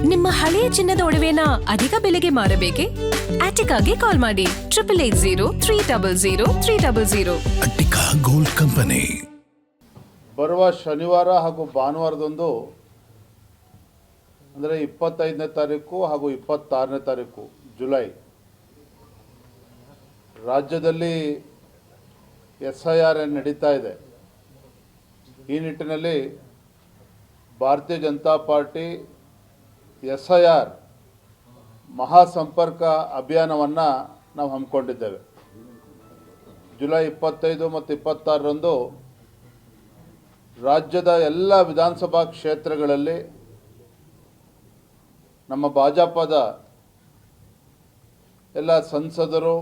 ನಿಮ್ಮ ಹಳೆಯ ಚಿನ್ನದ ಒಡವೆನ ಅಧಿಕ ಬೆಲೆಗೆ ಮಾರಬೇಕೆ? ಆಟಿಕಾಗೆ ಕಾಲ್ ಮಾಡಿ 8880 ಅಟ್ಟಿಕಾ ಗೋಲ್ಡ್ ಕಂಪನಿ. ಬರುವ ಶನಿವಾರ ಹಾಗೂ ಭಾನುವಾರದಂದು ಅಂದರೆ 25ನೇ ತಾರೀಕು ಹಾಗೂ 26ನೇ ತಾರೀಕು ಜುಲೈ ರಾಜ್ಯದಲ್ಲಿ SIR ನಡೀತಾ ಇದೆ. ಈ ನಿಟ್ಟಿನಲ್ಲಿ ಭಾರತೀಯ ಜನತಾ ಪಾರ್ಟಿ SIR ಮಹಾಸಂಪರ್ಕ ಅಭಿಯಾನವನ್ನು ನಾವು ಹಮ್ಮಿಕೊಂಡಿದ್ದೇವೆ. ಜುಲೈ 25 ಮತ್ತು 26ರಂದು ರಾಜ್ಯದ ಎಲ್ಲ ವಿಧಾನಸಭಾ ಕ್ಷೇತ್ರಗಳಲ್ಲಿ ನಮ್ಮ ಭಾಜಪದ ಎಲ್ಲ ಸಂಸದರು,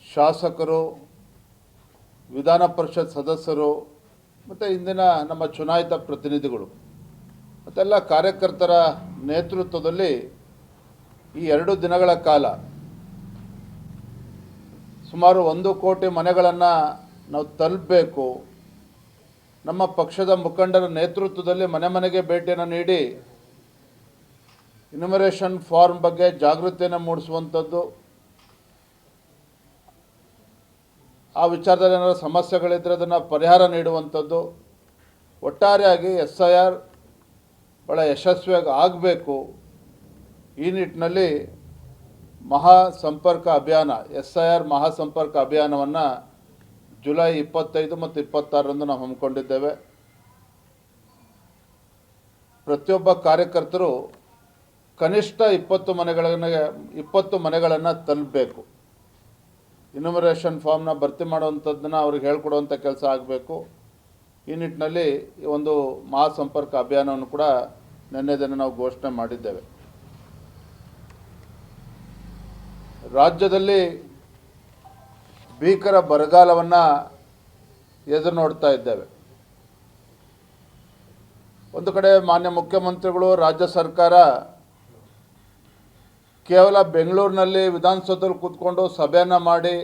ಶಾಸಕರು, ವಿಧಾನ ಪರಿಷತ್ ಸದಸ್ಯರು ಮತ್ತು ಇಂದಿನ ನಮ್ಮ ಚುನಾಯಿತ ಪ್ರತಿನಿಧಿಗಳು ಮತ್ತೆಲ್ಲ ಕಾರ್ಯಕರ್ತರ ನೇತೃತ್ವದಲ್ಲಿ ಈ 2 ದಿನಗಳ ಕಾಲ ಸುಮಾರು 1 ಕೋಟಿ ಮನೆಗಳನ್ನು ನಾವು ತಲುಪಬೇಕು. ನಮ್ಮ ಪಕ್ಷದ ಮುಖಂಡರ ನೇತೃತ್ವದಲ್ಲಿ ಮನೆ ಮನೆಗೆ ಭೇಟಿಯನ್ನು ನೀಡಿ ಇನ್ಯುಮರೇಷನ್ ಫಾರ್ಮ್ ಬಗ್ಗೆ ಜಾಗೃತಿಯನ್ನು ಮೂಡಿಸುವಂಥದ್ದು, ಆ ವಿಚಾರದಲ್ಲಿ ಏನಾದರೂ ಸಮಸ್ಯೆಗಳಿದ್ದರೆ ಅದನ್ನು ಪರಿಹಾರ ನೀಡುವಂಥದ್ದು, ಒಟ್ಟಾರೆಯಾಗಿ SIR ಭಾಳ ಯಶಸ್ವಿಯಾಗಿ ಆಗಬೇಕು. ಈ ನಿಟ್ಟಿನಲ್ಲಿ ಮಹಾಸಂಪರ್ಕ ಅಭಿಯಾನ SIR ಮಹಾಸಂಪರ್ಕ ಅಭಿಯಾನವನ್ನು ಜುಲೈ 25 ಮತ್ತು 26ರಂದು ನಾವು ಹಮ್ಮಿಕೊಂಡಿದ್ದೇವೆ. ಪ್ರತಿಯೊಬ್ಬ ಕಾರ್ಯಕರ್ತರು ಕನಿಷ್ಠ 20 ಮನೆಗಳನ್ನು ತಲುಪಬೇಕು. ಇನ್ಯುಮರೇಷನ್ ಫಾರ್ಮ್ನ ಭರ್ತಿ ಮಾಡುವಂಥದ್ದನ್ನು ಅವ್ರಿಗೆ ಹೇಳ್ಕೊಡುವಂಥ ಕೆಲಸ ಆಗಬೇಕು. ಈ ನಿಟ್ಟಿನಲ್ಲಿ ಈ ಒಂದು ಮಹಾಸಂಪರ್ಕ ಅಭಿಯಾನವನ್ನು ಕೂಡ ನಿನ್ನೆ ದಿನ ನಾವು ಘೋಷಣೆ ಮಾಡಿದ್ದೇವೆ. ರಾಜ್ಯದಲ್ಲಿ ಭೀಕರ ಬರಗಾಲವನ್ನು ಎದುರು ನೋಡ್ತಾ ಇದ್ದೇವೆ. ಒಂದು ಕಡೆ ಮಾನ್ಯ ಮುಖ್ಯಮಂತ್ರಿಗಳು, ರಾಜ್ಯ ಸರ್ಕಾರ ಕೇವಲ ಬೆಂಗಳೂರಿನಲ್ಲಿ ವಿಧಾನಸೌಧದಲ್ಲಿ ಕೂತ್ಕೊಂಡು ಸಭೆಯನ್ನು ಮಾಡಿ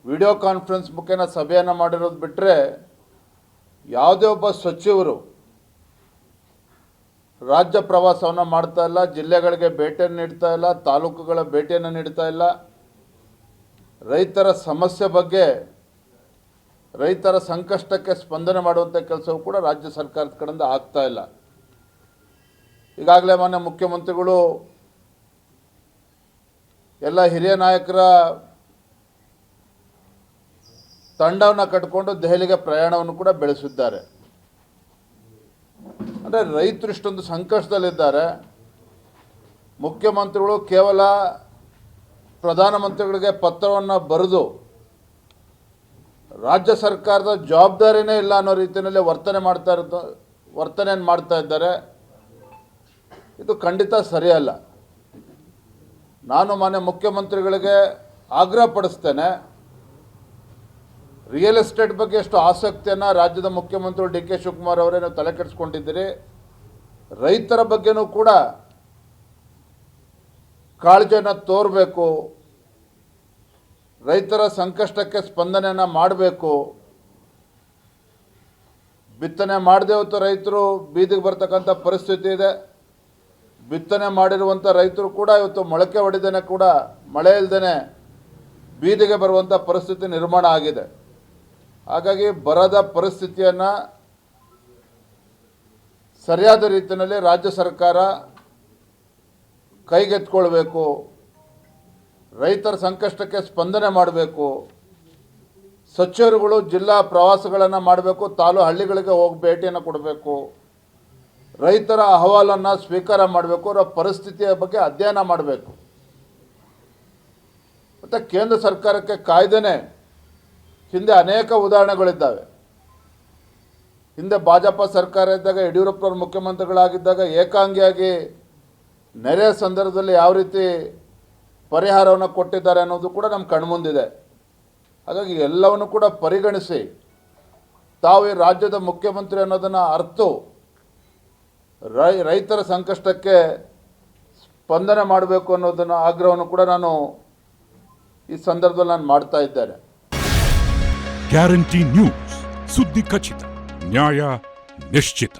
ವಿಡಿಯೋ ಕಾನ್ಫರೆನ್ಸ್ ಮುಖೇನ ಸಭೆಯನ್ನು ಮಾಡಿರೋದು ಬಿಟ್ಟರೆ ಯಾವುದೇ ಒಬ್ಬ ಸಚಿವರು ರಾಜ್ಯ ಪ್ರವಾಸವನ್ನು ಮಾಡ್ತಾ ಇಲ್ಲ, ಜಿಲ್ಲೆಗಳಿಗೆ ಭೇಟಿಯನ್ನು ನೀಡ್ತಾ ಇಲ್ಲ, ತಾಲೂಕುಗಳ ಭೇಟಿಯನ್ನು ನೀಡ್ತಾ ಇಲ್ಲ. ರೈತರ ಸಮಸ್ಯೆ ಬಗ್ಗೆ, ರೈತರ ಸಂಕಷ್ಟಕ್ಕೆ ಸ್ಪಂದನೆ ಮಾಡುವಂಥ ಕೆಲಸವೂ ಕೂಡ ರಾಜ್ಯ ಸರ್ಕಾರದ ಕಡೆಯಿಂದ ಆಗ್ತಾ ಇಲ್ಲ. ಈಗಾಗಲೇ ಮಾನ್ಯ ಮುಖ್ಯಮಂತ್ರಿಗಳು ಎಲ್ಲ ಹಿರಿಯ ನಾಯಕರ ತಂಡವನ್ನು ಕಟ್ಟಿಕೊಂಡು ದೆಹಲಿಗೆ ಪ್ರಯಾಣವನ್ನು ಕೂಡ ಬೆಳೆಸಿದ್ದಾರೆ. ಅಂದರೆ ರೈತರು ಇಷ್ಟೊಂದು ಸಂಕಷ್ಟದಲ್ಲಿದ್ದಾರೆ. ಮುಖ್ಯಮಂತ್ರಿಗಳು ಕೇವಲ ಪ್ರಧಾನಮಂತ್ರಿಗಳಿಗೆ ಪತ್ರವನ್ನು ಬರೆದು ರಾಜ್ಯ ಸರ್ಕಾರದ ಜವಾಬ್ದಾರಿನೇ ಇಲ್ಲ ಅನ್ನೋ ರೀತಿಯಲ್ಲಿ ವರ್ತನೆಯನ್ನು ಮಾಡ್ತಾ ಇದ್ದಾರೆ. ಇದು ಖಂಡಿತ ಸರಿಯಲ್ಲ. ನಾನು ಮಾನ್ಯ ಮುಖ್ಯಮಂತ್ರಿಗಳಿಗೆ ಆಗ್ರಹ ಪಡಿಸ್ತೇನೆ, ರಿಯಲ್ ಎಸ್ಟೇಟ್ ಬಗ್ಗೆ ಎಷ್ಟು ಆಸಕ್ತಿಯನ್ನು ರಾಜ್ಯದ ಮುಖ್ಯಮಂತ್ರಿ DK ಶಿವಕುಮಾರ್ ಅವರೇ ನೀವು ತಲೆ ಕೆಡಿಸ್ಕೊಂಡಿದ್ದೀರಿ. ರೈತರ ಬಗ್ಗೆನೂ ಕೂಡ ಕಾಳಜಿಯನ್ನು ತೋರಬೇಕು, ರೈತರ ಸಂಕಷ್ಟಕ್ಕೆ ಸ್ಪಂದನೆಯನ್ನು ಮಾಡಬೇಕು. ಬಿತ್ತನೆ ಮಾಡದೆ ಹೊತ್ತು ರೈತರು ಬೀದಿಗೆ ಬರ್ತಕ್ಕಂಥ ಪರಿಸ್ಥಿತಿ ಇದೆ. ಬಿತ್ತನೆ ಮಾಡಿರುವಂಥ ರೈತರು ಕೂಡ ಇವತ್ತು ಮೊಳಕೆ ಹೊಡೆದೇನೆ ಕೂಡ ಮಳೆ ಇಲ್ಲದೇ ಬೀದಿಗೆ ಬರುವಂಥ ಪರಿಸ್ಥಿತಿ ನಿರ್ಮಾಣ ಆಗಿದೆ. ಹಾಗಾಗಿ ಬರದ ಪರಿಸ್ಥಿತಿಯನ್ನು ಸರಿಯಾದ ರೀತಿಯಲ್ಲಿ ರಾಜ್ಯ ಸರ್ಕಾರ ಕೈಗೆತ್ತಿಕೊಳ್ಬೇಕು, ರೈತರ ಸಂಕಷ್ಟಕ್ಕೆ ಸ್ಪಂದನೆ ಮಾಡಬೇಕು. ಸಚಿವರುಗಳು ಜಿಲ್ಲಾ ಪ್ರವಾಸಗಳನ್ನು ಮಾಡಬೇಕು, ಹಳ್ಳಿಗಳಿಗೆ ಹೋಗಿ ಭೇಟಿಯನ್ನು ಕೊಡಬೇಕು, ರೈತರ ಅಹವಾಲನ್ನು ಸ್ವೀಕಾರ ಮಾಡಬೇಕು, ಅವರ ಪರಿಸ್ಥಿತಿಯ ಬಗ್ಗೆ ಅಧ್ಯಯನ ಮಾಡಬೇಕು. ಮತ್ತು ಕೇಂದ್ರ ಸರ್ಕಾರಕ್ಕೆ ಕಾಯ್ದೆನೇ ಹಿಂದೆ ಅನೇಕ ಉದಾಹರಣೆಗಳಿದ್ದಾವೆ. ಹಿಂದೆ ಭಾಜಪ ಸರ್ಕಾರ ಇದ್ದಾಗ, ಯಡಿಯೂರಪ್ಪನವರು ಮುಖ್ಯಮಂತ್ರಿಗಳಾಗಿದ್ದಾಗ ಏಕಾಂಗಿಯಾಗಿ ನೆರೆಯ ಸಂದರ್ಭದಲ್ಲಿ ಯಾವ ರೀತಿ ಪರಿಹಾರವನ್ನು ಕೊಟ್ಟಿದ್ದಾರೆ ಅನ್ನೋದು ಕೂಡ ನಮ್ಮ ಕಣ್ಮುಂದಿದೆ. ಹಾಗಾಗಿ ಎಲ್ಲವನ್ನು ಕೂಡ ಪರಿಗಣಿಸಿ ತಾವು ಈ ರಾಜ್ಯದ ಮುಖ್ಯಮಂತ್ರಿ ಅನ್ನೋದನ್ನು ಅರ್ತು ರೈತರ ಸಂಕಷ್ಟಕ್ಕೆ ಸ್ಪಂದನೆ ಮಾಡಬೇಕು ಅನ್ನೋದನ್ನು ಆಗ್ರಹವನ್ನು ಕೂಡ ನಾನು ಈ ಸಂದರ್ಭದಲ್ಲಿ ಮಾಡ್ತಾ ಇದ್ದೇನೆ. ಗ್ಯಾರಂಟಿ ನ್ಯೂಸ್, ಸುದ್ದಿ ಖಚಿತ, ನ್ಯಾಯ ನಿಶ್ಚಿತ.